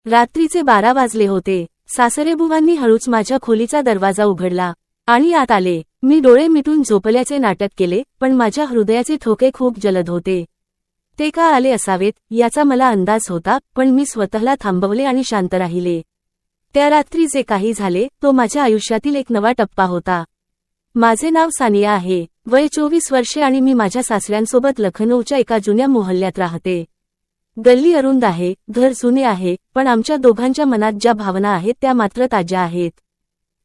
रात्रीचे 12 वाजले होते. सासरेबुवांनी हळूच माझ्या खोलीचा दरवाजा उघडला आणि आत आले. मी डोळे मिटून झोपल्याचे नाटक केले, पण माझ्या हृदयाचे ठोके खूप जलद होते. ते का आले असावेत याचा मला अंदाज होता, पण मी स्वतःला थांबवले आणि शांत राहिले. त्या रात्री जे काही झाले तो माझ्या आयुष्यातील एक नवा टप्पा होता. माझे नाव सानिया आहे, वय 24 वर्षे आणि मी माझ्या सासऱ्यांसोबत लखनौच्या एका जुन्या मोहल्ल्यात राहते. गल्ली अरुंद आहे, घर जुने आहे, पण आमच्या दोघांच्या मनात ज्या भावना आहेत त्या मात्र ताज्या आहेत.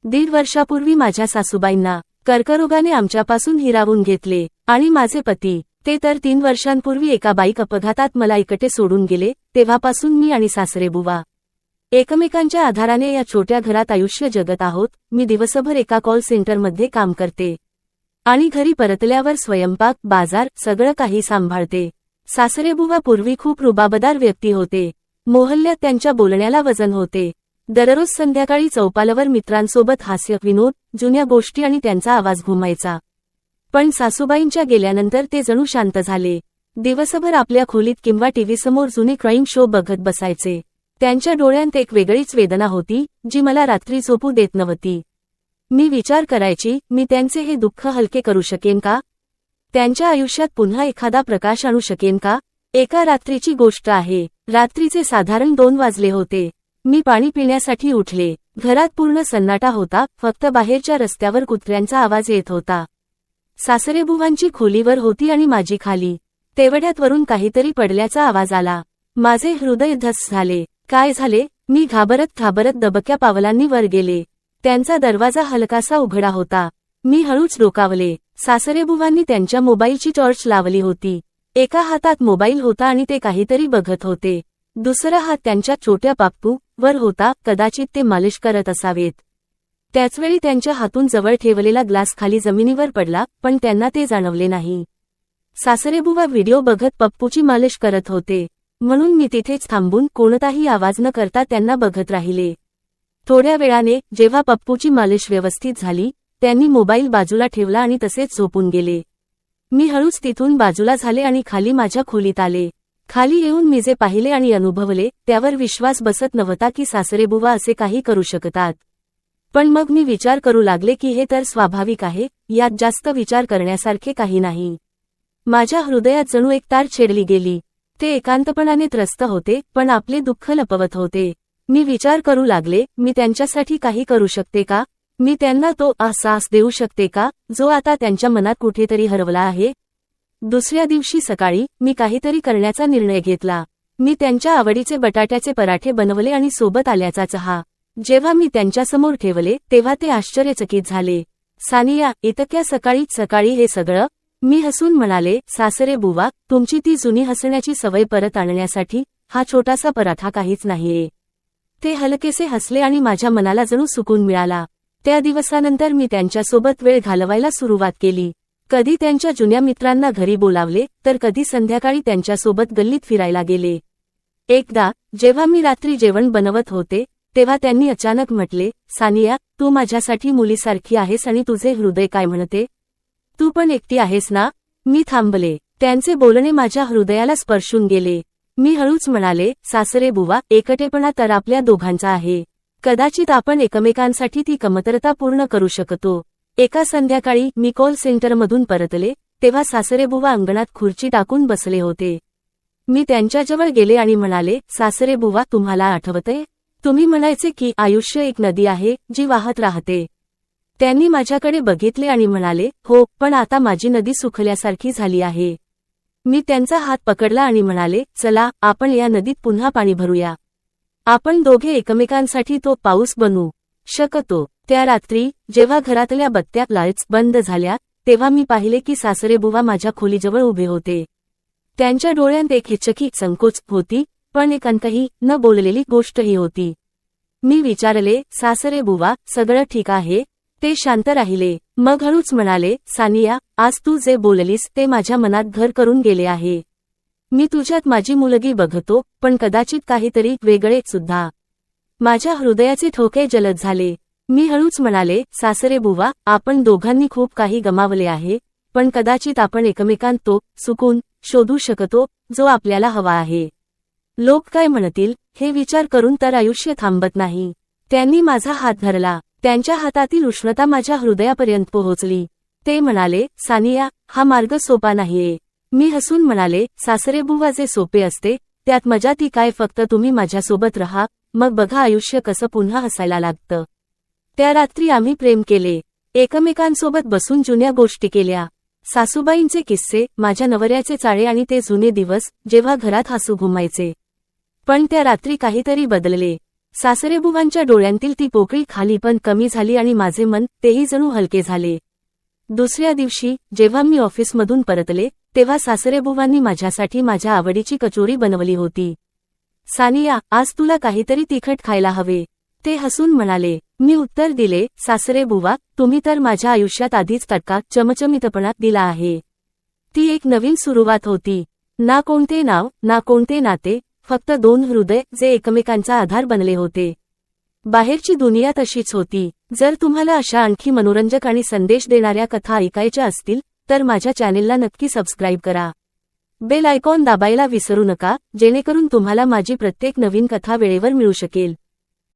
1.5 वर्षापूर्वी माझ्या सासूबाईंना कर्करोगाने आमच्यापासून हिरावून घेतले आणि माझे पती ते तर 3 वर्षांपूर्वी एका बाईक अपघातात मला एकटे सोडून गेले. तेव्हापासून मी आणि सासरेबुवा एकमेकांच्या आधाराने या छोट्या घरात आयुष्य जगत आहोत. मी दिवसभर एका कॉल सेंटरमध्ये काम करते आणि घरी परतल्यावर स्वयंपाक, बाजार सगळं काही सांभाळते. सासरेबुवा पूर्वी खूप रुबाबदार व्यक्ती होते. मोहल्ल्यात त्यांच्या बोलण्याला वजन होते. दररोज संध्याकाळी चौपालावर मित्रांसोबत हास्य, विनोद, जुन्या गोष्टी आणि त्यांचा आवाज घुमायचा. पण सासूबाईंच्या गेल्यानंतर ते जणू शांत झाले. दिवसभर आपल्या खोलीत किंवा टीव्हीसमोर जुने क्राईम शो बघत बसायचे. त्यांच्या डोळ्यांत एक वेगळीच वेदना होती, जी मला रात्री झोपू देत नव्हती. मी विचार करायची, मी त्यांचे हे दुःख हलके करू शकेन का? त्यांच्या आयुष्यात पुन्हा एखादा प्रकाश आणू शकेन का? एका रात्रीची गोष्ट आहे. रात्रीचे साधारण 2 वाजले होते. मी पाणी पिण्यासाठी उठले. घरात पूर्ण सन्नाटा होता, फक्त बाहेरच्या रस्त्यावर कुत्र्यांचा आवाज येत होता. सासरेबुवांची खोलीवर होती आणि माझी खाली. तेवढ्यात वरून काहीतरी पडल्याचा आवाज आला. माझे हृदय धस झाले. काय झाले? मी घाबरत दबक्या पावलांनी वर गेले. त्यांचा दरवाजा हलकासा उघडा होता. मी हळूच डोकावले. सासरेबुवांनी त्यांच्या मोबाईलची टॉर्च लावली होती. एका हातात मोबाईल होता आणि ते काहीतरी बघत होते. दुसरा हात त्यांच्या छोट्या पाप्पू वर होता. कदाचित ते मालिश करत असावेत. त्याचवेळी त्यांच्या हातून जवळ ठेवलेला ग्लास खाली जमिनीवर पडला, पण त्यांना ते जाणवले नाही. सासरेबुवा व्हिडिओ बघत पप्पूची मालिश करत होते, म्हणून मी तिथेच थांबून कोणताही आवाज न करता त्यांना बघत राहिले. थोड्या वेळाने जेव्हा पप्पूची मालिश व्यवस्थित झाली, त्यांनी मोबाईल बाजूला ठेवला आणि तसेच झोपून गेले. मी हळूच तिथून बाजूला झाले आणि खाली माझ्या खोलीत आले. खाली येऊन मी जे पाहिले आणि अनुभवले त्यावर विश्वास बसत नव्हता की सासरेबुवा असे काही करू शकतात. पण मग मी विचार करू लागले की हे तर स्वाभाविक आहे, यात जास्त विचार करण्यासारखे काही नाही. माझ्या हृदयात जणू एक तार छेडली गेली. ते एकांतपणाने त्रस्त होते, पण आपले दुःख लपवत होते. मी विचार करू लागले, मी त्यांच्यासाठी काही करू शकते का? मी त्यांना तो अहसास देऊ शकते का, जो आता त्यांच्या मनात कुठेतरी हरवला आहे? दुसऱ्या दिवशी सकाळी मी काहीतरी करण्याचा निर्णय घेतला. मी त्यांच्या आवडीचे बटाट्याचे पराठे बनवले आणि सोबत आल्याचा चहा. जेव्हा मी त्यांच्यासमोर ठेवले तेव्हा ते आश्चर्यचकित झाले. सानिया, इतक्या सकाळी हे सगळं? मी हसून म्हणाले, सासरेबुवा, तुमची ती जुनी हसण्याची सवय परत आणण्यासाठी हा छोटासा पराठा काहीच नाहीये. ते हलकेसे हसले आणि माझ्या मनाला जणू सुकून मिळाला. त्या दिवसानंतर मी त्यांच्यासोबत वेळ घालवायला सुरुवात केली. कधी त्यांच्या जुन्या मित्रांना घरी बोलावले, तर कधी संध्याकाळी त्यांच्यासोबत गल्लीत फिरायला गेले. एकदा जेव्हा मी रात्री जेवण बनवत होते तेव्हा त्यांनी अचानक म्हटले, सानिया, तू माझ्यासाठी मुलीसारखी आहेस आणि तुझे हृदय काय म्हणते? तू पण एकटी आहेस ना? मी थांबले. त्यांचे बोलणे माझ्या हृदयाला स्पर्शून गेले. मी हळूच म्हणाले, सासरेबुवा, एकटेपणा तर आपल्या दोघांचा आहे. कदाचित आपण एकमेकांसाठी ती कमतरता पूर्ण करू शकतो. एका संध्याकाळी मी कॉल सेंटरमधून परतले तेव्हा सासरेबुवा अंगणात खुर्ची टाकून बसले होते. मी त्यांच्याजवळ गेले आणि म्हणाले, सासरेबुवा, तुम्हाला आठवतंय? तुम्ही म्हणायचे की आयुष्य एक नदी आहे जी वाहत राहते. त्यांनी माझ्याकडे बघितले आणि म्हणाले, हो, पण आता माझी नदी सुखल्यासारखी झाली आहे. मी त्यांचा हात पकडला आणि म्हणाले, चला, आपण या नदीत पुन्हा पाणी भरूया. आपण दोघे एकमेकांसाठी तो पाऊस बनू शकतो. त्या रात्री जेव्हा घरातल्या बत्त्या लाईट्स बंद झाल्या तेव्हा मी पाहिले की सासरेबुवा माझ्या खोलीजवळ उभे होते. त्यांच्या डोळ्यांत एक हिचकी, संकोच होती, पण एक अनकही न बोललेली गोष्टही होती. मी विचारले, सासरेबुवा, सगळं ठीक आहे? ते शांत राहिले. मग हळूच म्हणाले, सानिया, आज तू जे बोललीस ते माझ्या मनात घर करून गेले आहे. मी तुझ्यात माझी मुलगी बघतो, पण कदाचित काहीतरी वेगळे सुद्धा. माझ्या हृदयाचे ठोके जलद झाले. मी हळूच म्हणाले, सासरेबुवा, आपण दोघांनी खूप काही गमावले आहे, पण कदाचित आपण एकमेकांत तो सुकून शोधू शकतो जो आपल्याला हवा आहे. लोक काय म्हणतील हे विचार करून तर आयुष्य थांबत नाही. त्यांनी माझा हात धरला. त्यांच्या हातातील उष्णता माझ्या हृदयापर्यंत पोहोचली. ते म्हणाले, सानिया, हा मार्ग सोपा नाहीये. मी हसून म्हणाले, सासरेबुवा जे सोपे असते त्यात मजा ती काय, फक्त तुम्ही माझ्यासोबत रहा, मग बघा आयुष्य कसं पुन्हा हसायला लागतं. त्या रात्री आम्ही प्रेम केले. एकमेकांसोबत बसून जुन्या गोष्टी केल्या. सासूबाईंचे किस्से, माझ्या नवऱ्याचे चाळे आणि ते जुने दिवस जेव्हा घरात हसू घुमायचे. पण त्या रात्री काहीतरी बदलले. सासरेबुवांच्या डोळ्यांतील ती पोकळी खाली पण कमी झाली आणि माझे मन तेही जणू हलके झाले. दुसऱ्या दिवशी जेव्हा मी ऑफिसमधून परतले तेव्हा सासरेबुवांनी माझ्यासाठी माझ्या आवडीची कचोरी बनवली होती. सानिया, आज तुला काहीतरी तिखट खायला हवे, ते हसून म्हणाले. मी उत्तर दिले, सासरेबुवा, तुम्ही तर माझ्या आयुष्यात आधीच तडका चमचमीतपणा दिला आहे. ती एक नवीन सुरुवात होती. ना कोणते नाव, ना कोणते नाते, फक्त दोन हृदय जे एकमेकांचा आधार बनले होते. बाहेरची दुनिया तशीच होती. जर तुम्हाला अशा आणखी मनोरंजक आणि संदेश देणाऱ्या कथा ऐकायच्या असतील तर माझ्या चॅनेलला नक्की सबस्क्राईब करा. बेल आयकॉन दाबायला विसरू नका, जेणेकरून तुम्हाला माझी प्रत्येक नवीन कथा वेळेवर मिळू शकेल.